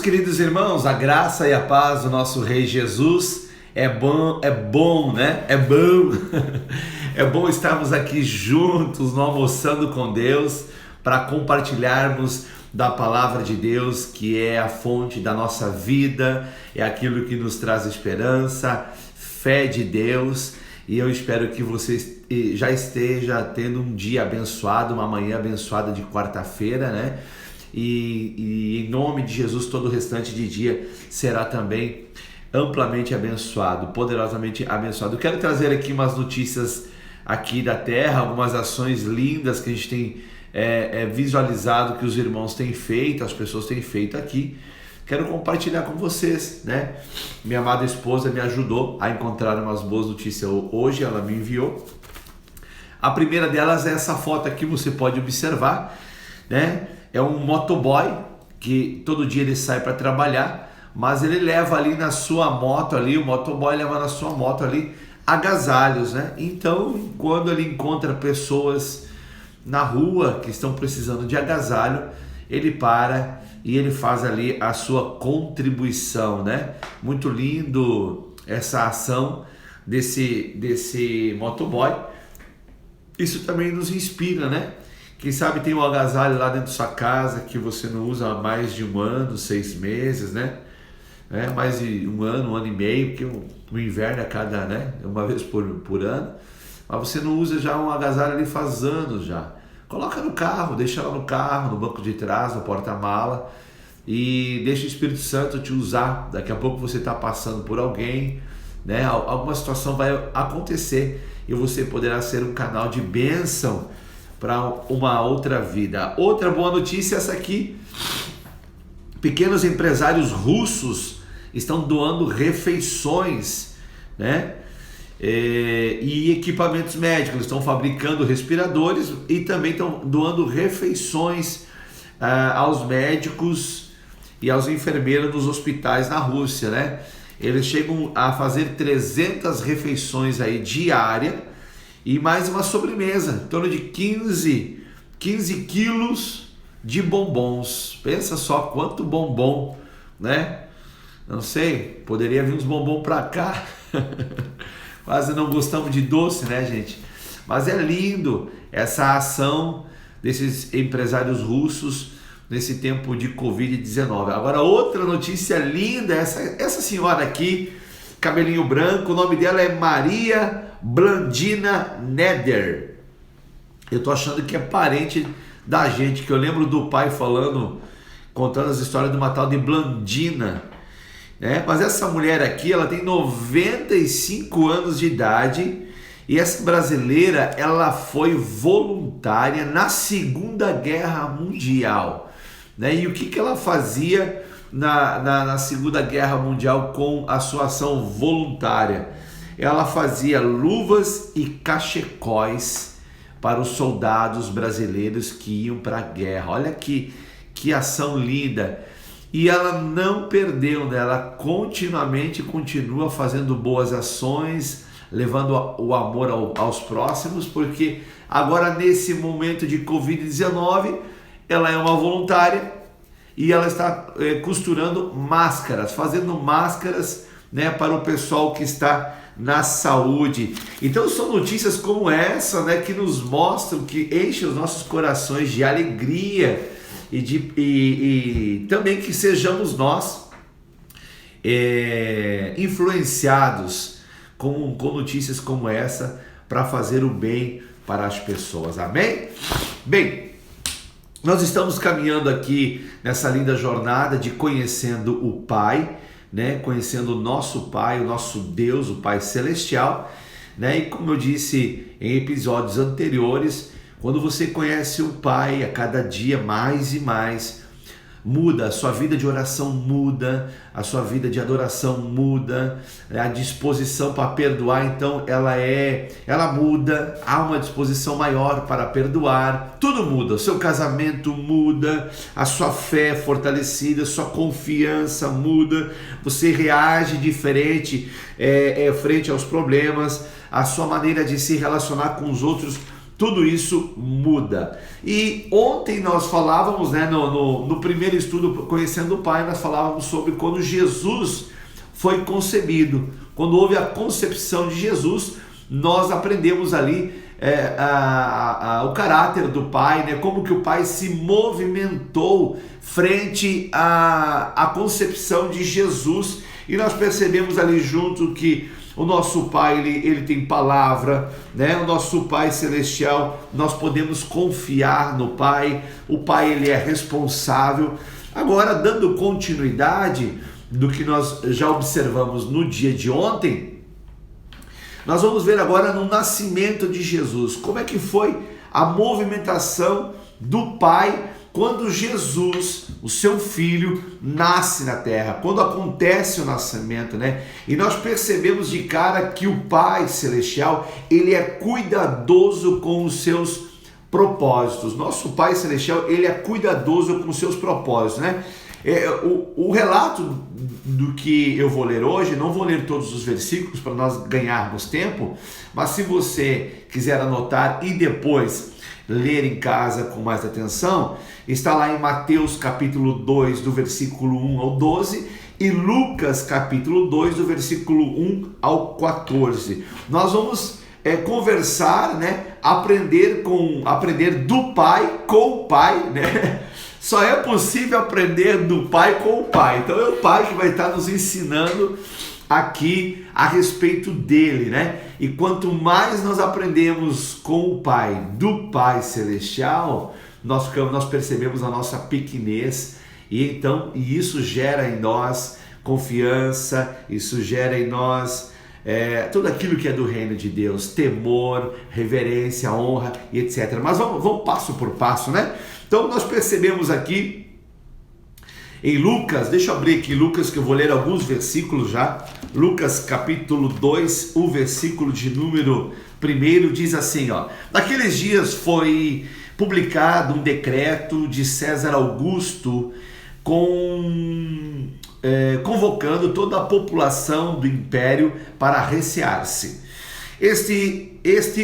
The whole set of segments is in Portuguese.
queridos irmãos, a graça e a paz do nosso Rei Jesus. É bom, né? É bom. É bom estarmos aqui juntos, no Almoçando com Deus, para compartilharmos da palavra de Deus, que é a fonte da nossa vida, é aquilo que nos traz esperança, fé de Deus. E eu espero que você já esteja tendo um dia abençoado, uma manhã abençoada de quarta-feira, né? E em nome de Jesus, todo o restante de dia será também amplamente abençoado, poderosamente abençoado. Eu quero trazer aqui umas notícias aqui da terra, algumas ações lindas que a gente tem visualizado, que os irmãos têm feito, as pessoas têm feito aqui. Quero compartilhar com vocês, né? Minha amada esposa me ajudou a encontrar umas boas notícias hoje, ela me enviou. A primeira delas é essa foto aqui, você pode observar, né? É um motoboy que todo dia ele sai para trabalhar, mas ele leva ali na sua moto ali, o motoboy leva na sua moto ali agasalhos, né? Então, quando ele encontra pessoas na rua que estão precisando de agasalho, ele para e ele faz ali a sua contribuição, né? Muito lindo essa ação desse motoboy. Isso também nos inspira, né? Quem sabe tem um agasalho lá dentro da sua casa que você não usa há mais de 1 ano, 6 meses, né? Mais de 1 ano, 1 ano e meio, porque o inverno é cada, né? Uma vez por ano. Mas você não usa já um agasalho ali faz anos já. Coloca no carro, deixa ela no carro, no banco de trás, no porta-mala, e deixa o Espírito Santo te usar. Daqui a pouco você está passando por alguém, né? Alguma situação vai acontecer e você poderá ser um canal de bênção para uma outra vida. Outra boa notícia é essa aqui. Pequenos empresários russos estão doando refeições, né? E equipamentos médicos. Eles estão fabricando respiradores e também estão doando refeições aos médicos e aos enfermeiros nos hospitais na Rússia, né? Eles chegam a fazer 300 refeições aí diária e mais uma sobremesa, em torno de 15 quilos de bombons. Pensa só quanto bombom, né? Não sei, poderia vir uns bombons para cá. Quase não gostamos de doce, né, gente? Mas é lindo essa ação desses empresários russos nesse tempo de Covid-19. Agora, outra notícia linda, essa senhora aqui, cabelinho branco, o nome dela é Maria Blandina Neder. Eu tô achando que é parente da gente, que eu lembro do pai contando as histórias de uma tal de Blandina, né? Mas essa mulher aqui, ela tem 95 anos de idade e essa brasileira, ela foi voluntária na Segunda Guerra Mundial, né? E o que ela fazia na Segunda Guerra Mundial com a sua ação voluntária? Ela fazia luvas e cachecóis para os soldados brasileiros que iam para a guerra. Olha que ação linda! E ela não perdeu, né? Ela continuamente continua fazendo boas ações, levando o amor aos próximos, porque agora nesse momento de Covid-19, ela é uma voluntária e ela está costurando máscaras, fazendo máscaras, né, para o pessoal que está na saúde. Então são notícias como essa, né, que nos mostram, que enchem os nossos corações de alegria e também que sejamos nós influenciados com notícias como essa para fazer o bem para as pessoas. Amém? Bem, nós estamos caminhando aqui nessa linda jornada de conhecendo o Pai, né? Conhecendo o nosso Pai, o nosso Deus, o Pai Celestial, né? E como eu disse em episódios anteriores, quando você conhece o Pai a cada dia mais e mais, muda, a sua vida de oração muda, a sua vida de adoração muda, a disposição para perdoar, então ela muda, há uma disposição maior para perdoar, tudo muda, o seu casamento muda, a sua fé é fortalecida, a sua confiança muda, você reage diferente frente aos problemas, a sua maneira de se relacionar com os outros, tudo isso muda. E ontem nós falávamos, né, no primeiro estudo, Conhecendo o Pai, nós falávamos sobre quando Jesus foi concebido. Quando houve a concepção de Jesus, nós aprendemos ali o caráter do Pai, né, como que o Pai se movimentou frente à concepção de Jesus. E nós percebemos ali junto que o nosso Pai, ele tem palavra, né? O nosso Pai Celestial, nós podemos confiar no Pai. O Pai, ele é responsável. Agora, dando continuidade do que nós já observamos no dia de ontem, nós vamos ver agora no nascimento de Jesus, como é que foi a movimentação do Pai quando Jesus, o seu filho, nasce na terra, quando acontece o nascimento, né? E nós percebemos de cara que o Pai Celestial, ele é cuidadoso com os seus propósitos. Nosso Pai Celestial, ele é cuidadoso com os seus propósitos, né? O relato do que eu vou ler hoje, não vou ler todos os versículos para nós ganharmos tempo, mas se você quiser anotar e depois ler em casa com mais atenção, está lá em Mateus capítulo 2, do versículo 1 ao 12, e Lucas capítulo 2, do versículo 1 ao 14. Nós vamos conversar, né? Aprender do Pai com o Pai, né? Só é possível aprender do Pai com o Pai. Então é o Pai que vai estar nos ensinando aqui a respeito dele, né? E quanto mais nós aprendemos com o Pai, do Pai Celestial, nós percebemos a nossa pequenez, e isso gera em nós confiança, isso gera em nós tudo aquilo que é do reino de Deus, temor, reverência, honra e etc. Mas vamos passo por passo, né? Então nós percebemos aqui em Lucas, deixa eu abrir aqui Lucas, que eu vou ler alguns versículos já. Lucas capítulo 2, o versículo de número 1 diz assim, ó: naqueles dias foi publicado um decreto de César Augusto convocando toda a população do império para recear-se.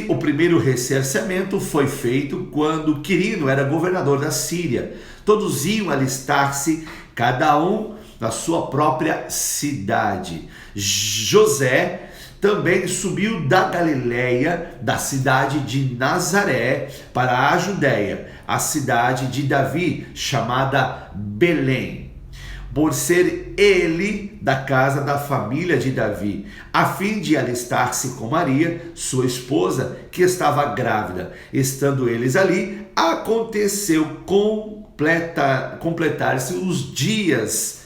O primeiro recerceamento foi feito quando Quirino era governador da Síria. Todos iam alistar-se, cada um na sua própria cidade. José também subiu da Galileia, da cidade de Nazaré, para a Judéia, a cidade de Davi, chamada Belém, por ser ele da casa da família de Davi, a fim de alistar-se com Maria, sua esposa, que estava grávida. Estando eles ali, aconteceu completar-se os dias,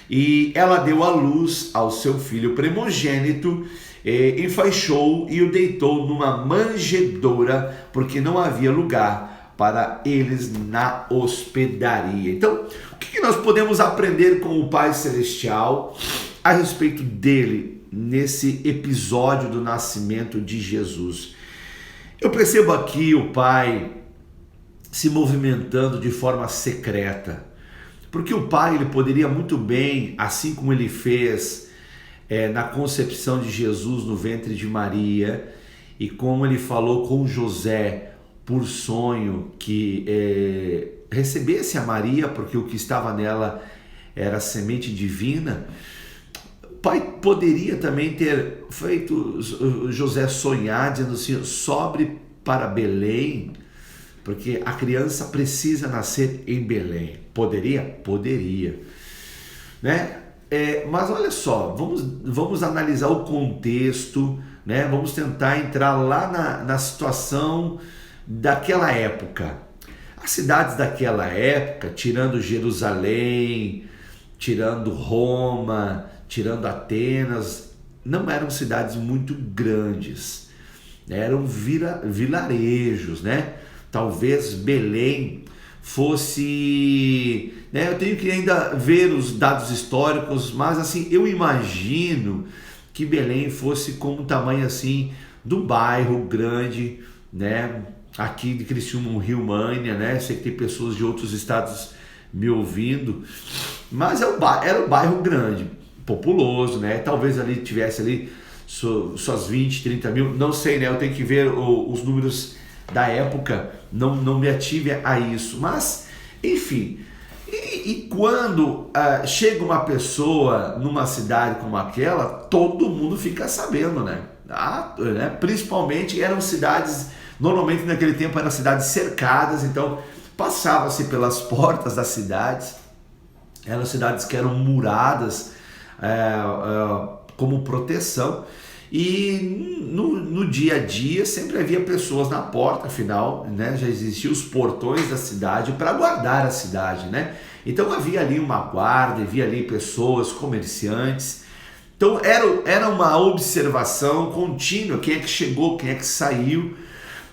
e ela deu à luz ao seu filho primogênito, enfaixou-o e o deitou numa manjedoura, porque não havia lugar para eles na hospedaria. Então, o que nós podemos aprender com o Pai Celestial a respeito dele nesse episódio do nascimento de Jesus? Eu percebo aqui o Pai se movimentando de forma secreta, porque o Pai, ele poderia muito bem, assim como ele fez na concepção de Jesus no ventre de Maria, e como ele falou com José por sonho, que recebesse a Maria, porque o que estava nela era semente divina. O Pai poderia também ter feito José sonhar, dizendo assim: sobre para Belém, porque a criança precisa nascer em Belém. Poderia? Poderia, né? Mas olha só, vamos analisar o contexto, né? Vamos tentar entrar lá na situação daquela época. As cidades daquela época, tirando Jerusalém, tirando Roma, tirando Atenas, não eram cidades muito grandes, eram vilarejos, né? Talvez Belém fosse, né? Eu tenho que ainda ver os dados históricos, mas assim, eu imagino que Belém fosse como o tamanho assim do bairro grande, né? Aqui de Criciúma, Rio Mânia, né? Sei que tem pessoas de outros estados me ouvindo, mas era um bairro grande, populoso, né? Talvez ali tivesse ali suas 20, 30 mil, não sei, né? Eu tenho que ver os números da época não me ative a isso. Mas, enfim, e quando chega uma pessoa numa cidade como aquela, todo mundo fica sabendo, né? Principalmente eram cidades, normalmente naquele tempo eram cidades cercadas, então passava-se pelas portas das cidades, eram cidades que eram muradas como proteção, e no dia a dia sempre havia pessoas na porta, afinal, né, já existiam os portões da cidade para guardar a cidade, né? Então havia ali uma guarda, havia ali pessoas, comerciantes. Então era uma observação contínua, quem é que chegou, quem é que saiu.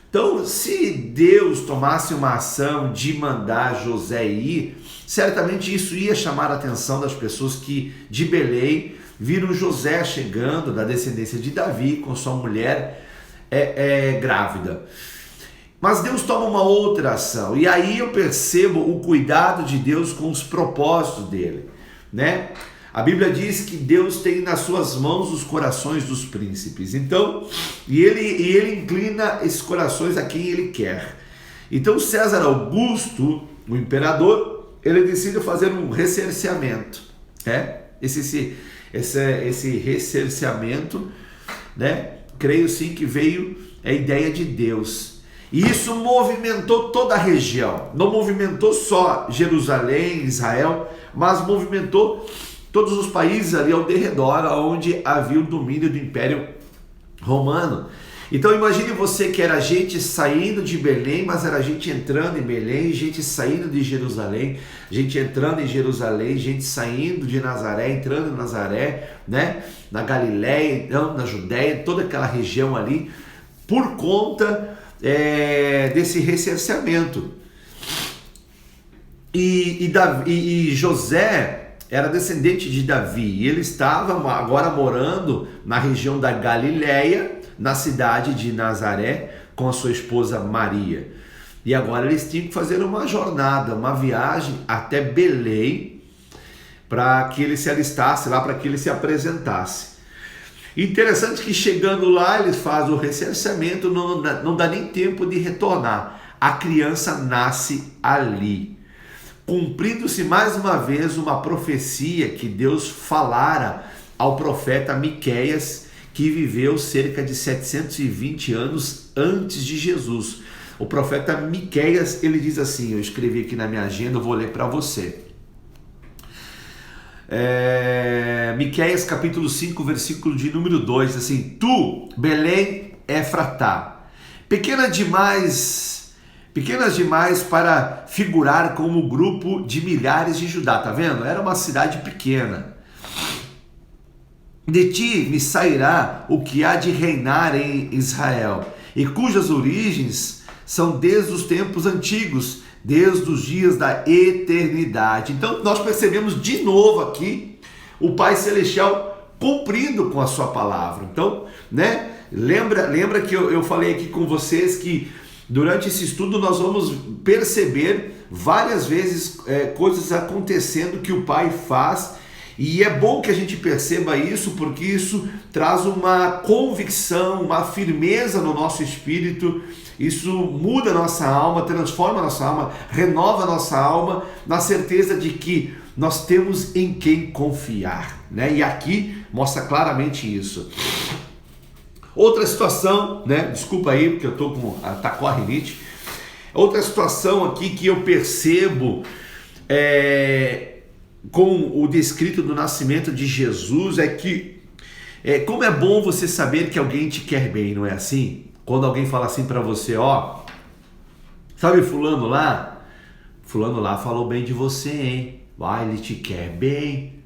Então, se Deus tomasse uma ação de mandar José ir, certamente isso ia chamar a atenção das pessoas que de Belém viram José chegando, da descendência de Davi, com sua mulher grávida. Mas Deus toma uma outra ação, e aí eu percebo o cuidado de Deus com os propósitos dele, né? A Bíblia diz que Deus tem nas suas mãos os corações dos príncipes. Então, e ele inclina esses corações a quem ele quer. Então César Augusto, o imperador, ele decide fazer um recerceamento. Esse recerceamento, né? Creio sim que veio a ideia de Deus. E isso movimentou toda a região. Não movimentou só Jerusalém, Israel, mas movimentou todos os países ali ao derredor, onde havia o domínio do Império Romano. Então imagine você que era gente saindo de Belém, mas era gente entrando em Belém, gente saindo de Jerusalém, gente entrando em Jerusalém, gente saindo de Nazaré, entrando em Nazaré, né? Na Galiléia, então, na Judéia, toda aquela região ali, por conta desse recerceamento. E José era descendente de Davi, e ele estava agora morando na região da Galiléia, na cidade de Nazaré, com a sua esposa Maria. E agora eles tinham que fazer uma jornada, uma viagem até Belém, para que ele se alistasse lá, para que ele se apresentasse. Interessante que chegando lá, eles fazem o recerceamento, não dá nem tempo de retornar. A criança nasce ali, cumprindo-se mais uma vez uma profecia que Deus falara ao profeta Miqueias, que viveu cerca de 720 anos antes de Jesus. O profeta Miqueias, ele diz assim, eu escrevi aqui na minha agenda, eu vou ler para você. Miqueias capítulo 5, versículo de número 2, assim: Tu, Belém Efratá, pequenas demais para figurar como grupo de milhares de Judá. Tá vendo? Era uma cidade pequena. De ti me sairá o que há de reinar em Israel, e cujas origens são desde os tempos antigos, desde os dias da eternidade. Então nós percebemos de novo aqui o Pai Celestial cumprindo com a sua palavra. Então, né? Lembra que eu falei aqui com vocês que durante esse estudo nós vamos perceber várias vezes coisas acontecendo que o Pai faz, e é bom que a gente perceba isso, porque isso traz uma convicção, uma firmeza no nosso espírito. Isso muda a nossa alma, transforma a nossa alma, renova a nossa alma, na certeza de que nós temos em quem confiar, né? E aqui mostra claramente isso. Outra situação, né? Desculpa aí, porque eu estou com atacou a rinite. Outra situação aqui que eu percebo com o descrito do nascimento de Jesus é que como é bom você saber que alguém te quer bem, não é assim? Quando alguém fala assim para você, ó, sabe fulano lá falou bem de você, hein? Ele te quer bem.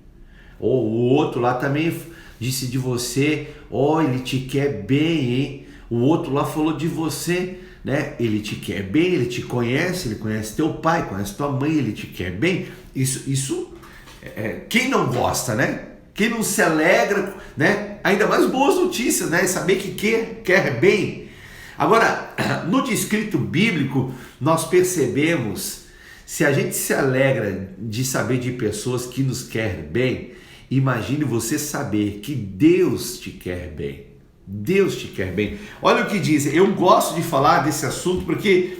Ou o outro lá também disse de você, ele te quer bem, hein? O outro lá falou de você, né? Ele te quer bem, ele te conhece, ele conhece teu pai, conhece tua mãe, ele te quer bem. Isso quem não gosta, né? Quem não se alegra, né? Ainda mais boas notícias, né? Saber que quer bem. Agora, no descrito bíblico, nós percebemos, se a gente se alegra de saber de pessoas que nos querem bem, imagine você saber que Deus te quer bem. Deus te quer bem. Olha o que diz. Eu gosto de falar desse assunto porque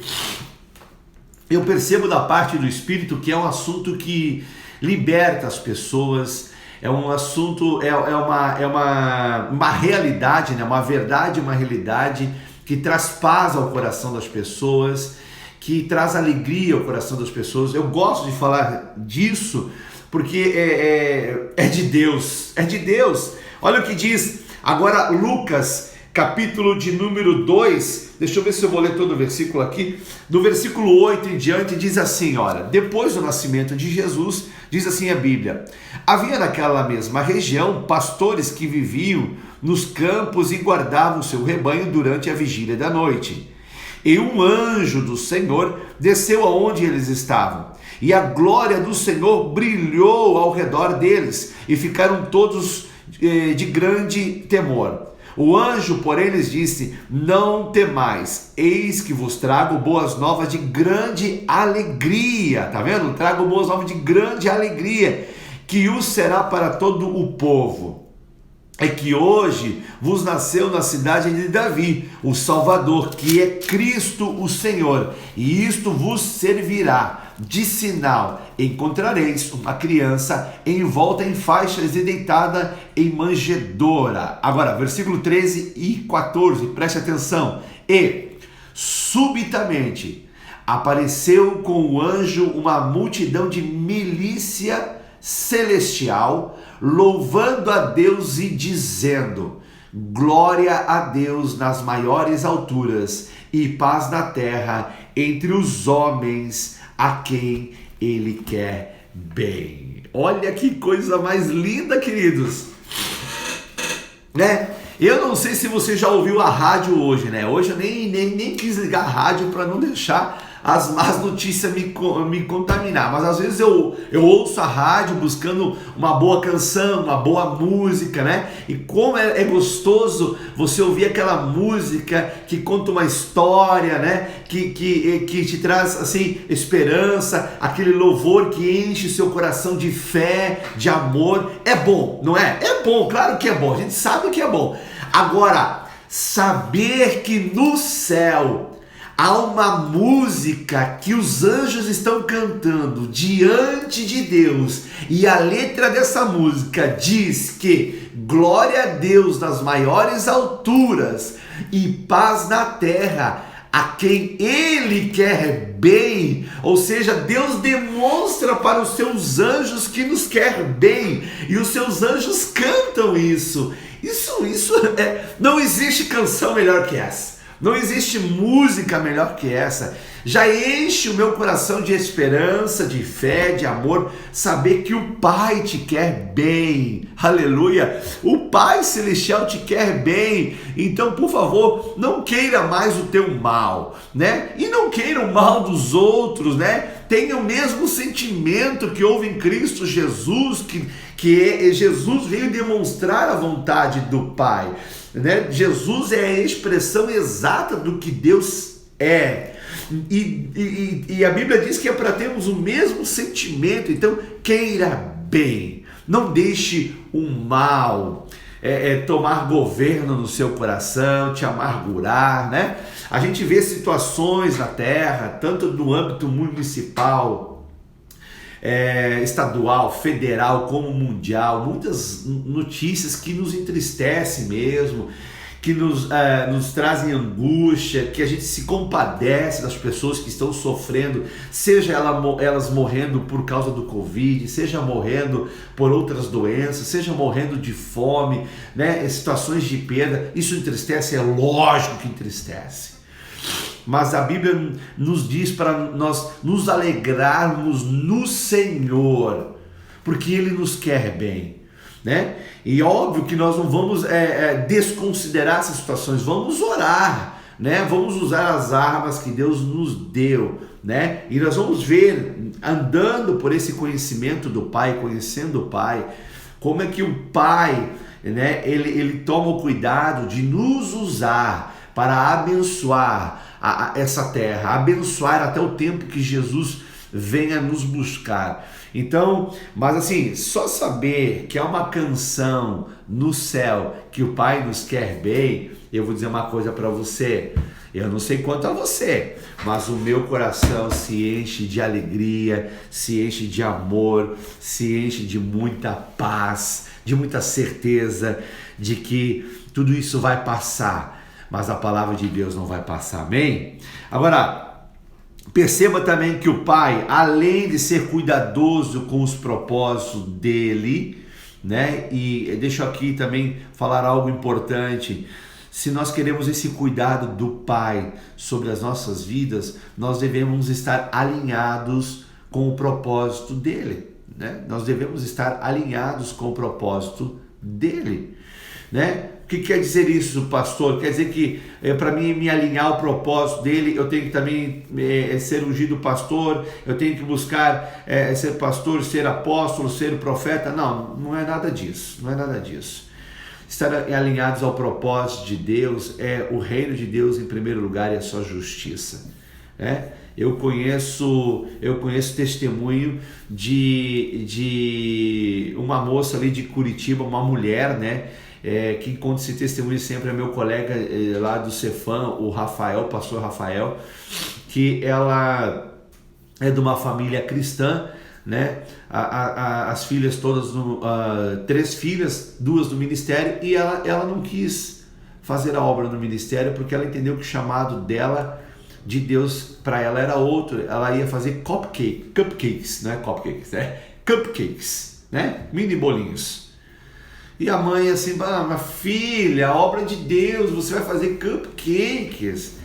eu percebo da parte do Espírito que é um assunto que liberta as pessoas, é um assunto, uma realidade, né? Uma verdade, uma realidade que traz paz ao coração das pessoas, que traz alegria ao coração das pessoas. Eu gosto de falar disso porque é de Deus, é de Deus. Olha o que diz agora Lucas, capítulo de número 2, deixa eu ver se eu vou ler todo o versículo aqui, do versículo 8 em diante, diz assim, olha, depois do nascimento de Jesus, diz assim a Bíblia, havia naquela mesma região pastores que viviam nos campos e guardavam seu rebanho durante a vigília da noite. E um anjo do Senhor desceu aonde eles estavam, e a glória do Senhor brilhou ao redor deles, e ficaram todos de grande temor. O anjo, porém, lhes disse, não temais, eis que vos trago boas novas de grande alegria, tá vendo? Trago boas novas de grande alegria, que o será para todo o povo. É que hoje vos nasceu na cidade de Davi o Salvador, que é Cristo o Senhor, e isto vos servirá de sinal: encontrareis uma criança envolta em faixas e deitada em manjedoura. Agora, versículo 13 e 14, preste atenção. E subitamente apareceu com o anjo uma multidão de milícia celestial, louvando a Deus e dizendo: glória a Deus nas maiores alturas e paz na terra entre os homens a quem Ele quer bem. Olha que coisa mais linda, queridos, né? Eu não sei se você já ouviu a rádio hoje, né? Hoje eu nem quis ligar a rádio para não deixar as más notícias me contaminar, mas às vezes eu ouço a rádio buscando uma boa canção, uma boa música, né? E como é gostoso você ouvir aquela música que conta uma história, né? Que te traz assim esperança, aquele louvor que enche seu coração de fé, de amor. É bom, não é? É bom, claro que é bom, a gente sabe que é bom. Agora, saber que no céu há uma música que os anjos estão cantando diante de Deus, e a letra dessa música diz que glória a Deus nas maiores alturas e paz na terra a quem Ele quer bem. Ou seja, Deus demonstra para os seus anjos que nos quer bem, e os seus anjos cantam isso. Não existe canção melhor que essa. Não existe música melhor que essa. Já enche o meu coração de esperança, de fé, de amor, saber que o Pai te quer bem. Aleluia! O Pai Celestial te quer bem. Então, por favor, não queira mais o teu mal, né? E não queira o mal dos outros, né? Tenha o mesmo sentimento que houve em Cristo Jesus, que Jesus veio demonstrar a vontade do Pai, né? Jesus é a expressão exata do que Deus é. E a Bíblia diz que é para termos o mesmo sentimento. Então, queira bem, não deixe o mal tomar governo no seu coração, te amargurar, né? A gente vê situações na terra, tanto no âmbito municipal, estadual, federal, como mundial, muitas notícias que nos entristecem mesmo, que nos trazem angústia, que a gente se compadece das pessoas que estão sofrendo, seja elas morrendo por causa do Covid, seja morrendo por outras doenças, seja morrendo de fome, né? Situações de perda. Isso entristece, é lógico que entristece. Mas a Bíblia nos diz para nós nos alegrarmos no Senhor, porque Ele nos quer bem, né? E óbvio que nós não vamos desconsiderar essas situações, vamos orar, né? Vamos usar as armas que Deus nos deu, né? E nós vamos ver, andando por esse conhecimento do Pai, conhecendo o Pai, como é que o Pai, né? Ele toma o cuidado de nos usar para abençoar essa terra, abençoar até o tempo que Jesus venha nos buscar. Então, mas assim, só saber que há uma canção no céu, que o Pai nos quer bem, eu vou dizer uma coisa para você. Eu não sei quanto a você, mas o meu coração se enche de alegria, se enche de amor, se enche de muita paz, de muita certeza de que tudo isso vai passar, mas a palavra de Deus não vai passar, amém? Agora, perceba também que o Pai, além de ser cuidadoso com os propósitos dele, né? E deixa eu aqui também falar algo importante. Se nós queremos esse cuidado do Pai sobre as nossas vidas, nós devemos estar alinhados com o propósito dele, né? Nós devemos estar alinhados com o propósito dele, né? O que quer dizer isso, pastor? Quer dizer que para mim me alinhar ao propósito dele, eu tenho que também ser ungido pastor, eu tenho que buscar ser pastor, ser apóstolo, ser profeta? Não, não é nada disso, não é nada disso. Estar alinhados ao propósito de Deus é o reino de Deus em primeiro lugar e a sua justiça, né? Eu conheço testemunho de uma moça ali de Curitiba, uma mulher, né? Quem conta esse testemunho sempre é meu colega lá do Cefam, o Rafael, o pastor Rafael, que ela é de uma família cristã, né? As filhas todas, 3 filhas, 2 do ministério, e ela não quis fazer a obra no ministério porque ela entendeu que o chamado dela, de Deus, para ela era outro. Ela ia fazer cupcakes, não é cupcakes, cupcakes, né? Mini bolinhos. E a mãe assim, mas filha, a obra de Deus, você vai fazer cupcakes.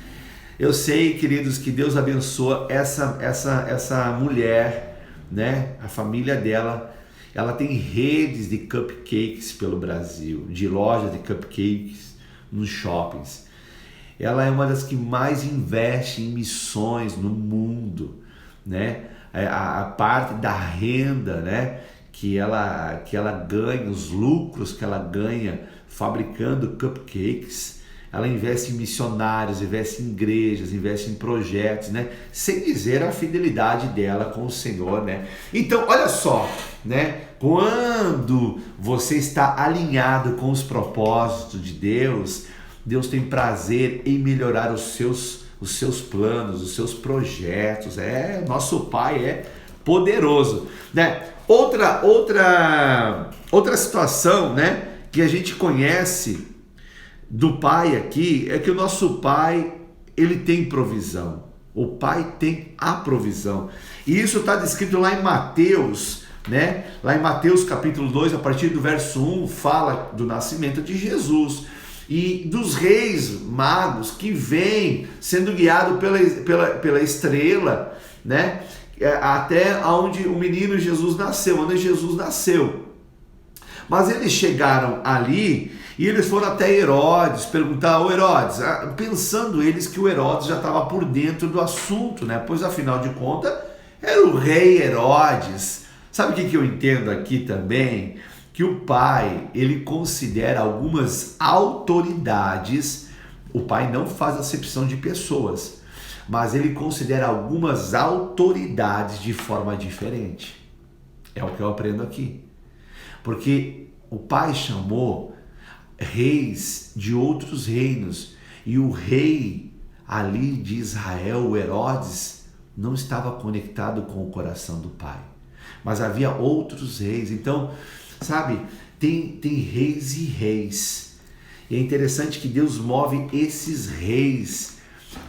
Eu sei, queridos, que Deus abençoa essa mulher, né? A família dela, ela tem redes de cupcakes pelo Brasil, de lojas de cupcakes nos shoppings. Ela é uma das que mais investe em missões no mundo, né? A parte da renda, né? Que ela ganha, os lucros que ela ganha fabricando cupcakes, ela investe em missionários, investe em igrejas, investe em projetos, né? Sem dizer a fidelidade dela com o Senhor, né? Então, olha só, né? Quando você está alinhado com os propósitos de Deus, Deus tem prazer em melhorar os seus planos, os seus projetos. Nosso Pai é poderoso, né? Outra situação, né, que a gente conhece do Pai aqui é que o nosso Pai, ele tem provisão. O Pai tem a provisão. E isso está descrito lá em Mateus, né? Lá em Mateus capítulo 2, a partir do verso 1, fala do nascimento de Jesus e dos reis magos que vêm sendo guiados pela estrela, né? Até onde o menino Jesus nasceu, onde Jesus nasceu. Mas eles chegaram ali e eles foram até Herodes perguntar, Herodes, pensando eles que o Herodes já estava por dentro do assunto, né? Pois afinal de contas era o rei Herodes. Sabe o que eu entendo aqui também? Que o Pai, ele considera algumas autoridades. O Pai não faz acepção de pessoas, mas ele considera algumas autoridades de forma diferente. É o que eu aprendo aqui. Porque o Pai chamou reis de outros reinos, e o rei ali de Israel, o Herodes, não estava conectado com o coração do Pai. Mas havia outros reis. Então, sabe, tem reis e reis. E é interessante que Deus move esses reis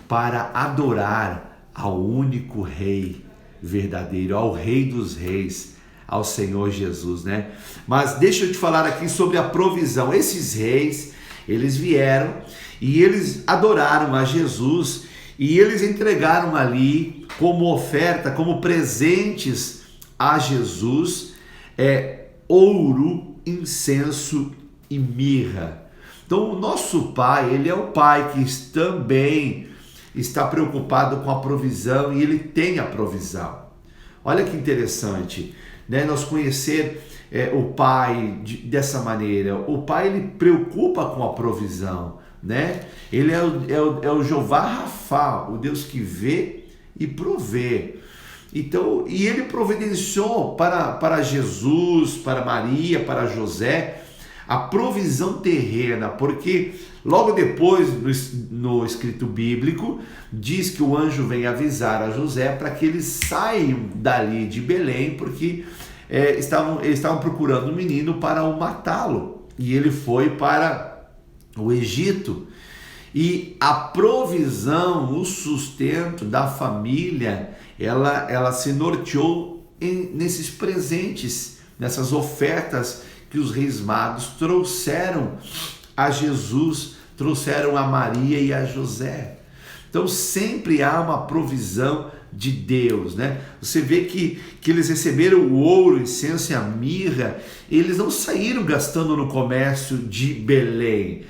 para adorar ao único rei verdadeiro, ao Rei dos Reis, ao Senhor Jesus, né? Mas deixa eu te falar aqui sobre a provisão. Esses reis, eles vieram e eles adoraram a Jesus e eles entregaram ali como oferta, como presentes a Jesus, ouro, incenso e mirra. Então o nosso Pai, ele é o Pai que também está preocupado com a provisão e ele tem a provisão. Olha que interessante, né? Nós conhecer o Pai dessa maneira. O Pai, ele preocupa com a provisão, né? Ele é o Jeová Rafá, o Deus que vê e provê. Então, e ele providenciou para Jesus, para Maria, para José, a provisão terrena, porque logo depois no escrito bíblico diz que o anjo vem avisar a José para que eles saiam dali de Belém, porque eles estavam procurando um menino para o matá-lo, e ele foi para o Egito. E a provisão, o sustento da família, ela se norteou nesses presentes, nessas ofertas que os reis magos trouxeram a Jesus, trouxeram a Maria e a José. Então sempre há uma provisão de Deus, né? Você vê que eles receberam o ouro, o incenso e a mirra, eles não saíram gastando no comércio de Belém,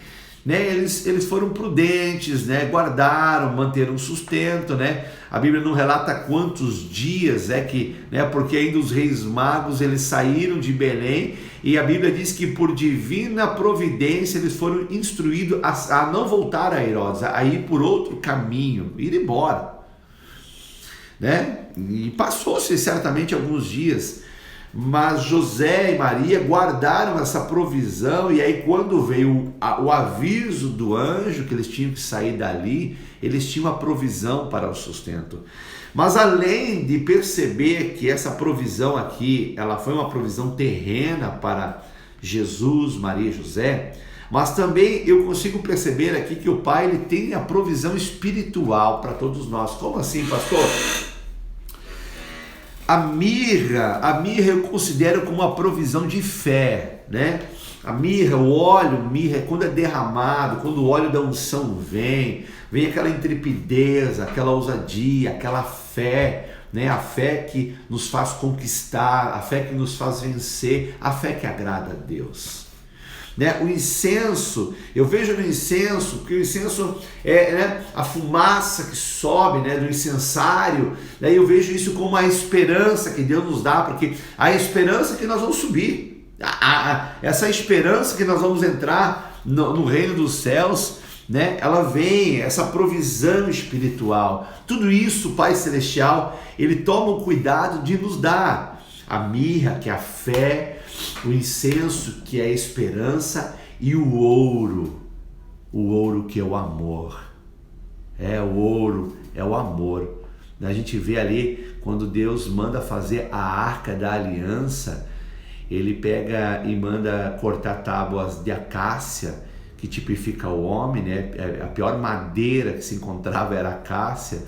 né? Eles foram prudentes, né? Guardaram, manteram sustento, né? A Bíblia não relata quantos dias né? Porque ainda os reis magos eles saíram de Belém, e a Bíblia diz que por divina providência eles foram instruídos a não voltar a Herodes, a ir por outro caminho, ir embora, né? E passou-se certamente alguns dias, mas José e Maria guardaram essa provisão, e aí quando veio o aviso do anjo que eles tinham que sair dali, eles tinham a provisão para o sustento. Mas além de perceber que essa provisão aqui, ela foi uma provisão terrena para Jesus, Maria e José, mas também eu consigo perceber aqui que o Pai ele tem a provisão espiritual para todos nós. Como assim, pastor? A mirra eu considero como uma provisão de fé, né? A mirra, o óleo, mirra, quando é derramado, quando o óleo da unção vem aquela intrepidez, aquela ousadia, aquela fé, né? A fé que nos faz conquistar, a fé que nos faz vencer, a fé que agrada a Deus. Né? O incenso, eu vejo no incenso, que o incenso é, né, a fumaça que sobe, né, do incensário, né, eu vejo isso como a esperança que Deus nos dá, porque a esperança que nós vamos subir, essa esperança que nós vamos entrar no reino dos céus, né, ela vem, essa provisão espiritual, tudo isso o Pai Celestial, ele toma o cuidado de nos dar. A mirra, que é a fé, o incenso, que é a esperança, e o ouro que é o amor. O ouro é o amor. A gente vê ali, quando Deus manda fazer a arca da aliança, ele pega e manda cortar tábuas de acácia, que tipifica o homem, né? A pior madeira que se encontrava era a acácia.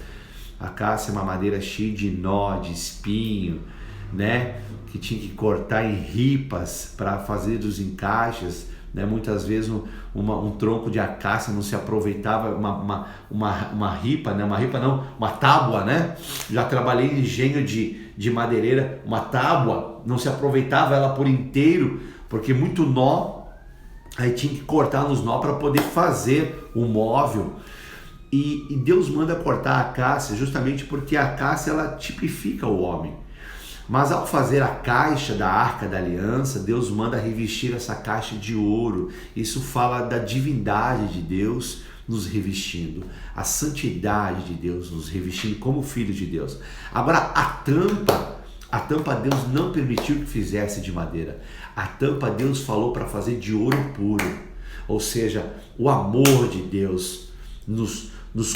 A acácia é uma madeira cheia de nó, de espinho, né? Que tinha que cortar em ripas para fazer os encaixes, né? Muitas vezes um tronco de acácia não se aproveitava, uma ripa, né? Uma tábua, né? Já trabalhei em engenho de madeireira, uma tábua não se aproveitava ela por inteiro, porque muito nó, aí tinha que cortar nos nó para poder fazer o móvel. E Deus manda cortar a acácia justamente porque a acácia ela tipifica o homem. Mas ao fazer a caixa da Arca da Aliança, Deus manda revestir essa caixa de ouro. Isso fala da divindade de Deus nos revestindo, a santidade de Deus nos revestindo como filho de Deus. Agora a tampa Deus não permitiu que fizesse de madeira. A tampa Deus falou para fazer de ouro puro. Ou seja, o amor de Deus nos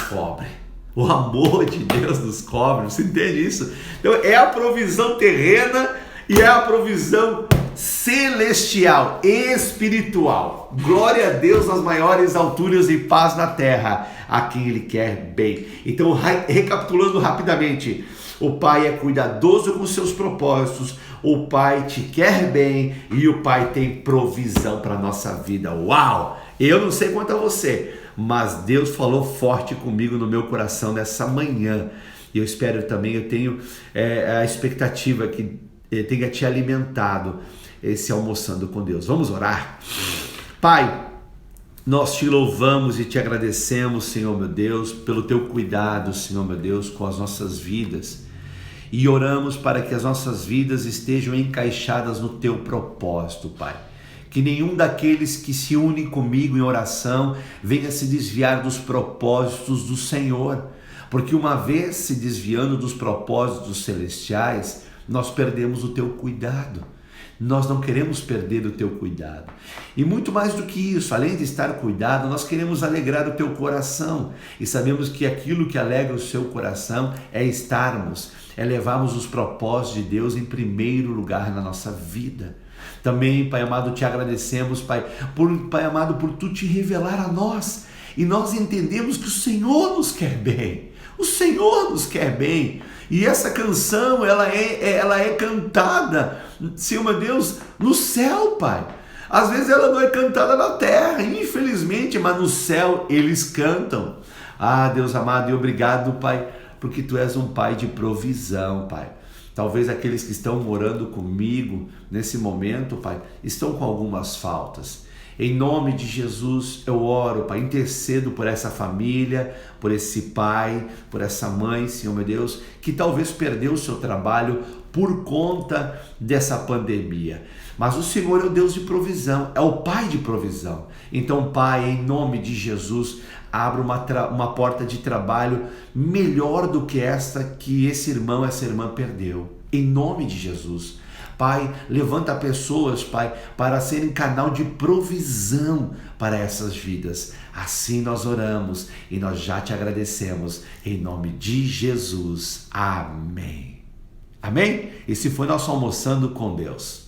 cobre. O amor de Deus nos cobre, você entende isso? Então é a provisão terrena e é a provisão celestial, espiritual. Glória a Deus nas maiores alturas e paz na terra, a quem Ele quer bem. Então, recapitulando rapidamente, o Pai é cuidadoso com seus propósitos, o Pai te quer bem e o Pai tem provisão para a nossa vida. Uau! Eu não sei quanto a você, mas Deus falou forte comigo no meu coração nessa manhã. E eu espero também, eu tenho a expectativa que tenha te alimentado esse Almoçando com Deus. Vamos orar? Pai, nós te louvamos e te agradecemos, Senhor meu Deus, pelo teu cuidado, Senhor meu Deus, com as nossas vidas. E oramos para que as nossas vidas estejam encaixadas no teu propósito, Pai. Que nenhum daqueles que se unem comigo em oração venha se desviar dos propósitos do Senhor, porque uma vez se desviando dos propósitos celestiais, nós perdemos o teu cuidado. Nós não queremos perder o teu cuidado. E muito mais do que isso, além de estar cuidado, nós queremos alegrar o teu coração. E sabemos que aquilo que alegra o seu coração é levarmos os propósitos de Deus em primeiro lugar na nossa vida. Também, Pai amado, te agradecemos, Pai amado, por tu te revelar a nós. E nós entendemos que o Senhor nos quer bem. O Senhor nos quer bem. E essa canção, ela é cantada, Senhor meu Deus, no céu, Pai. Às vezes ela não é cantada na terra, infelizmente, mas no céu eles cantam. Ah, Deus amado, e obrigado, Pai, porque Tu és um Pai de provisão, Pai. Talvez aqueles que estão morando comigo nesse momento, Pai, estão com algumas faltas. Em nome de Jesus, eu oro, Pai, intercedo por essa família, por esse pai, por essa mãe, Senhor meu Deus, que talvez perdeu o seu trabalho por conta dessa pandemia. Mas o Senhor é o Deus de provisão, é o Pai de provisão. Então, Pai, em nome de Jesus, abra uma porta de trabalho melhor do que essa que esse irmão, essa irmã perdeu. Em nome de Jesus. Pai, levanta pessoas, Pai, para serem canal de provisão para essas vidas. Assim nós oramos e nós já te agradecemos. Em nome de Jesus. Amém. Amém? Esse foi nosso Almoçando com Deus.